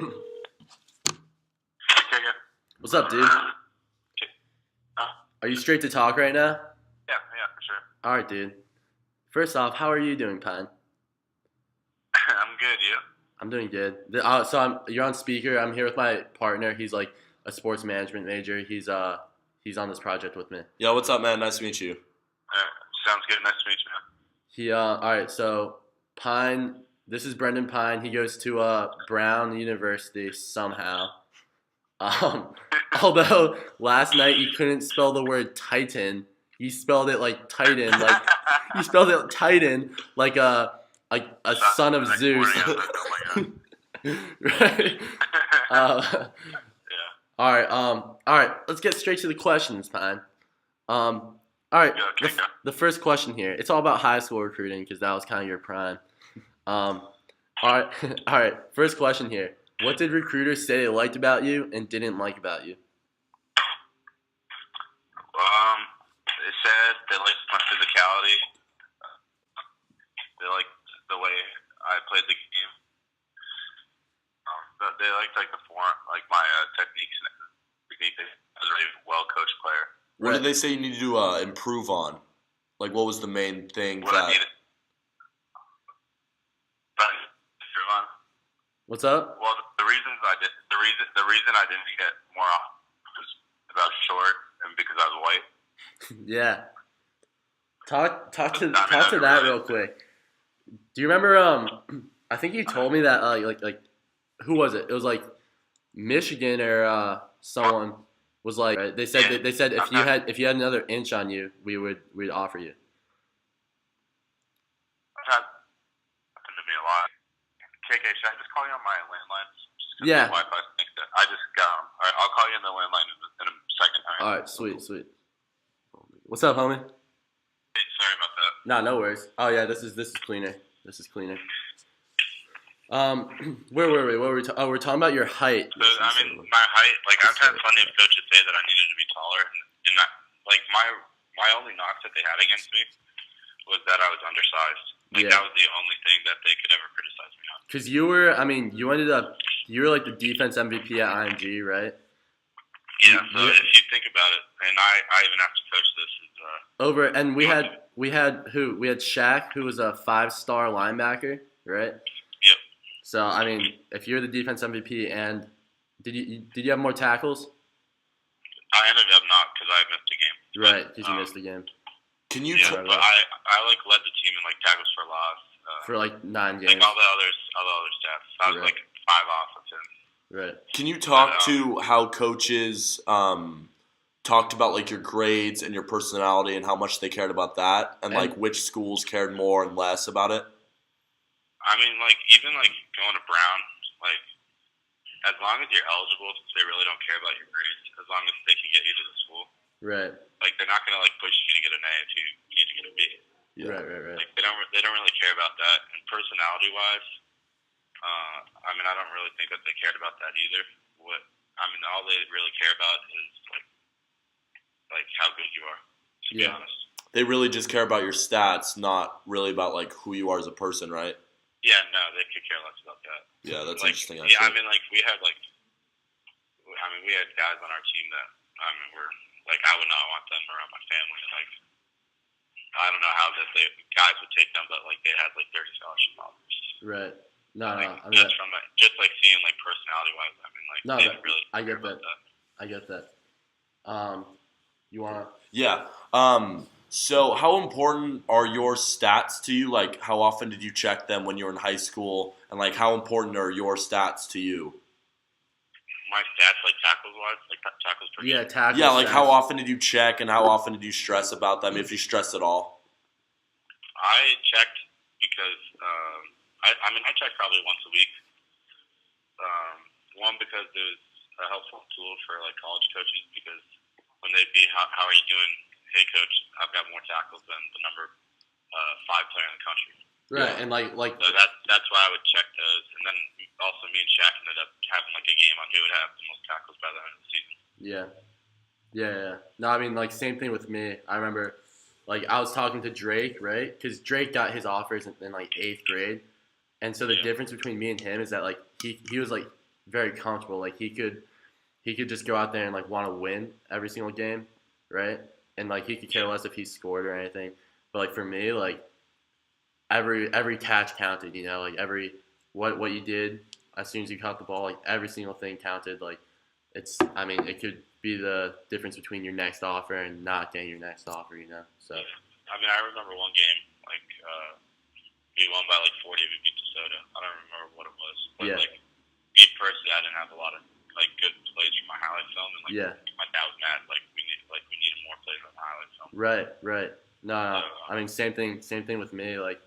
Okay, yeah. What's up, dude? Okay. Are you straight to talk right now? Yeah, for sure. All right, dude. First off, how are you doing, Pine? I'm good, you? I'm doing good. You're on speaker. I'm here with my partner. He's like a sports management major. He's on this project with me. Yo, what's up, man? Nice to meet you. Sounds good. Nice to meet you, man. All right. So Pine, this is Brendan Pine. He goes to Brown University somehow. Although last night he couldn't spell the word Titan, he spelled it like Titan, like he spelled it Titan, like a son of Next Zeus. morning, I was like, oh my god. Right. Uh, Yeah. all right. Let's get straight to the questions, Pine. All right. Yeah, okay, go. The first question here. It's all about high school recruiting because that was kind of your prime. All right. All right. First question here. What did recruiters say they liked about you and didn't like about you? They said they liked my physicality. They liked the way I played the game. But they liked like the form, like my techniques and technique. I was a really well coached player. What did they say you need to improve on? Like, what was the main thing What I that? needed. But improve on. What's up? Well, the reason I didn't get more off was because I was short and because I was white. Yeah. Talk to I mean, that really- real quick. Do you remember? I think you told me that like who was it? It was like Michigan or someone was like right? They said if you had another inch on you, we'd offer you. I've had happened to me a lot. KK, should I just call you on my landline? Just 'cause Yeah. the Wi-Fi thinks that I just got 'em. All right, I'll call you on the landline in a second. All right, sweet. What's up, homie? Hey, sorry about that. Nah, no worries. Oh yeah, this is cleaner. This is cleaner. Where were we? We're talking about your height. So, I mean, my height, like, I've had plenty of coaches say that I needed to be taller, and that, like, my only knocks that they had against me was that I was undersized. Like, Yeah. that was the only thing that they could ever criticize me on. Because you were like the defense MVP at IMG, right? Yeah, so Yeah. if you think about it, and I even have to coach this, is, Over and we had who? We had Shaq, who was a 5-star linebacker, right? Yep. So I mean, if you're the defense MVP, and did you have more tackles? I ended up not because I missed a game. Right, because you missed the game Can you? Yeah, T- but I like led the team in like tackles for loss. for like 9 Like games. all the other stats. I was Right. like 5 off of him. Right. Can you talk to how coaches talked about like your grades and your personality and how much they cared about that, and like which schools cared more and less about it? I mean, like even like going to Brown, like as long as you're eligible, they really don't care about your grades. As long as they can get you to the school, Right. like they're not gonna like push you to get an A if you need to get a B. Yeah. Right. Like they don't really care about that. And personality wise, I mean, I don't really think that they cared about that either. All they really care about is like how good you are. To be Yeah. honest. They really just care about your stats, not really about like who you are as a person, right? Yeah, no, they could care less about that. Yeah, that's Like, interesting. yeah, I Actually. mean, like we had guys on our team that were like I would not want them around my family. And, like I don't know how guys would take them, but like they had like 30 scholarship offers. Right. No. Like, I mean, just from just like seeing like personality wise, I mean, like No, they that- didn't really I care get about that. I get that. You wanna? Yeah. So how important are your stats to you? Like, how often did you check them when you were in high school? And like, how important are your stats to you? My stats, like tackles wise, like tackles per Yeah, game. tackle. Yeah, like how stats. often did you check, and how often did you stress about them, if you stress at all? I checked because I checked probably once a week. One because it was a helpful tool for like college coaches because when they'd be how are you doing? Hey coach, I've got more tackles than the number 5 player in the country. Right, Yeah. and like So that's why I would check those, and then also me and Shaq ended up having like a game on who would have the most tackles by the end of the season. Yeah. No, I mean like same thing with me. I remember like I was talking to Drake, right? Because Drake got his offers in like 8th grade, and so the Yeah. difference between me and him is that like he was like very comfortable. Like he could just go out there and like want to win every single game, right? And like he could care less if he scored or anything. But like for me, like every catch counted, you know, like every what you did as soon as you caught the ball, like every single thing counted. Like I mean, it could be the difference between your next offer and not getting your next offer, you know. So I mean, I remember one game like we won by like 40. We beat DeSoto. I don't remember what it was, but like me personally, I didn't have a lot of like good plays from my highlight film, and like my dad was mad. Like we needed more plays on the highlight film. Right. No. I mean, same thing with me. Like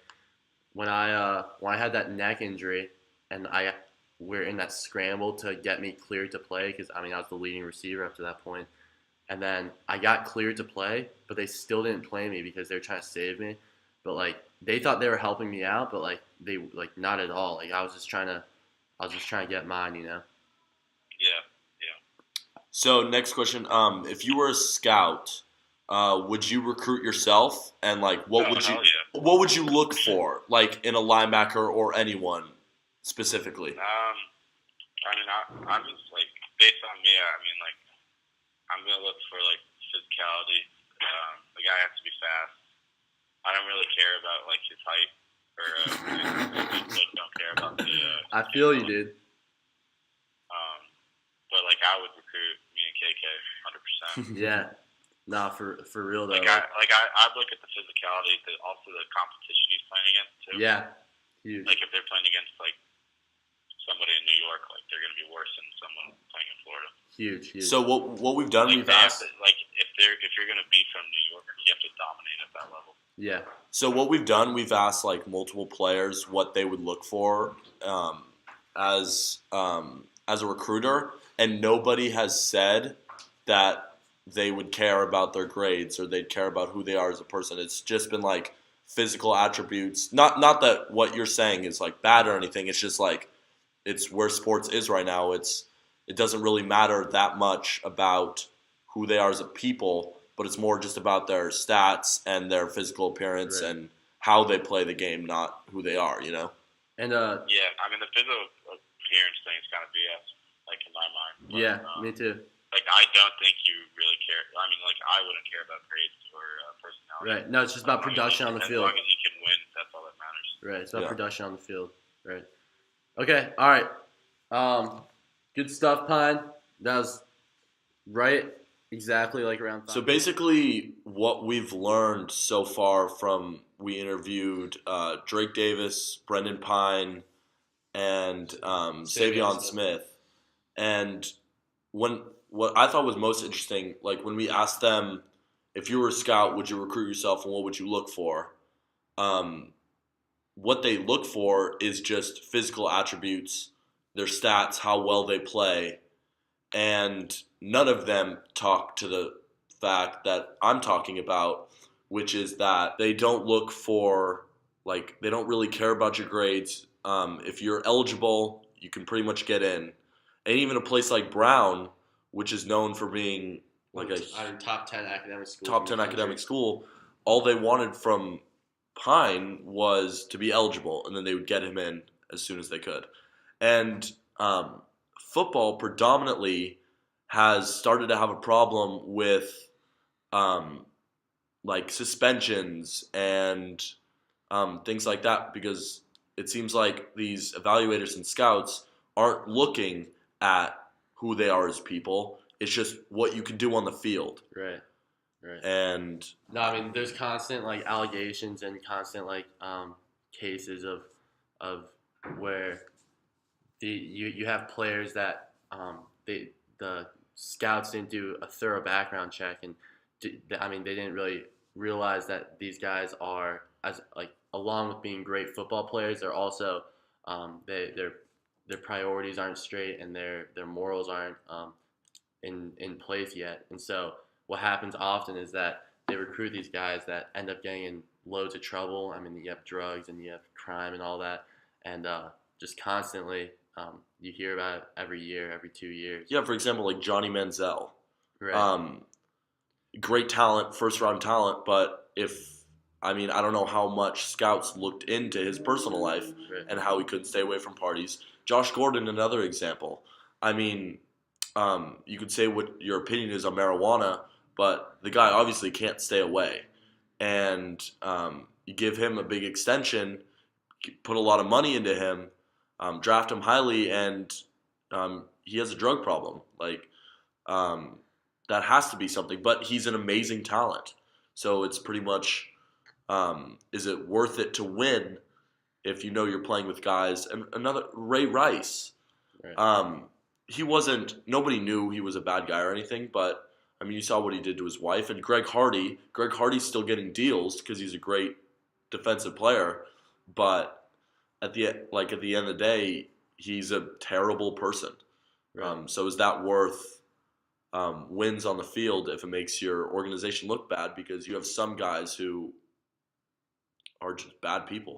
when I had that neck injury, and we're in that scramble to get me cleared to play, because I mean I was the leading receiver up to that point, and then I got cleared to play, but they still didn't play me because they were trying to save me. But like they thought they were helping me out, but like they like not at all. Like I was just trying to get mine, you know. Yeah. So next question, if you were a scout, would you recruit yourself, and like what would you look for, like in a linebacker or anyone specifically? I mean, I'm just like, based on me, I mean, like I'm gonna look for like physicality. The guy has to be fast. I don't really care about like his height, or I don't care about the. I feel you, dude. But like I would recruit me and KK 100%. Yeah, nah, for real though. I'd look at the physicality, also the competition he's playing against too. Yeah, huge. Like if they're playing against like somebody in New York, like they're gonna be worse than someone playing in Florida. Huge. So what we've done, like we've asked. Like if you're gonna be from New York, you have to dominate at that level. Yeah. So what we've done, we've asked like multiple players what they would look for as a recruiter, and nobody has said that they would care about their grades or they'd care about who they are as a person. It's just been like physical attributes. Not that what you're saying is like bad or anything. It's just like it's where sports is right now. It doesn't really matter that much about who they are as a people, but it's more just about their stats and their physical appearance and how they play the game, not who they are, you know? And yeah, I mean the physical appearance thing is kind of BS, like in my mind. But, yeah, me too. Like I don't think you really care. I mean, like I wouldn't care about grades or personality. Right. No, it's just about production on the field. As long as you can win, that's all that matters. Right. It's about production on the field. Right. Okay. All right. Good stuff, Pine. That was right. Exactly like around 5 So basically what we've learned so far from we interviewed Drake Davis, Brendan Pine, and Savion Smith. And what I thought was most interesting, like when we asked them, if you were a scout, would you recruit yourself and what would you look for? What they look for is just physical attributes, their stats, how well they play. And none of them talk to the fact that I'm talking about, which is that they don't look for, like, they don't really care about your grades. If you're eligible, you can pretty much get in. And even a place like Brown, which is known for being like a top 10 academic school. Top 10 academic school, all they wanted from Pine was to be eligible, and then they would get him in as soon as they could. And football predominantly has started to have a problem with like suspensions and things like that, because it seems like these evaluators and scouts aren't looking at who they are as people. It's just what you can do on the field. Right. And no, I mean, there's constant like allegations and constant like cases of where you have players that the scouts didn't do a thorough background check, and I mean they didn't really realize that these guys are, as like along with being great football players, they're also their priorities aren't straight and their morals aren't in place yet. And so what happens often is that they recruit these guys that end up getting in loads of trouble. I mean, you have drugs and you have crime and all that, and just constantly you hear about it every year, every 2 years. Yeah, for example, like Johnny Manziel. Right. Great talent, first-round talent, but if I mean, I don't know how much scouts looked into his personal life Right. and how he couldn't stay away from parties. Josh Gordon, another example. I mean, you could say what your opinion is on marijuana, but the guy obviously can't stay away. And you give him a big extension, put a lot of money into him, draft him highly, and he has a drug problem. Like, that has to be something. But he's an amazing talent. So it's pretty much, is it worth it to win if you know you're playing with guys? And another, Ray Rice. Right. He wasn't, nobody knew he was a bad guy or anything, but I mean, you saw what he did to his wife. And Greg Hardy's still getting deals because he's a great defensive player, but at the end of the day, he's a terrible person. Right. So is that worth wins on the field if it makes your organization look bad? Because you have some guys who are just bad people.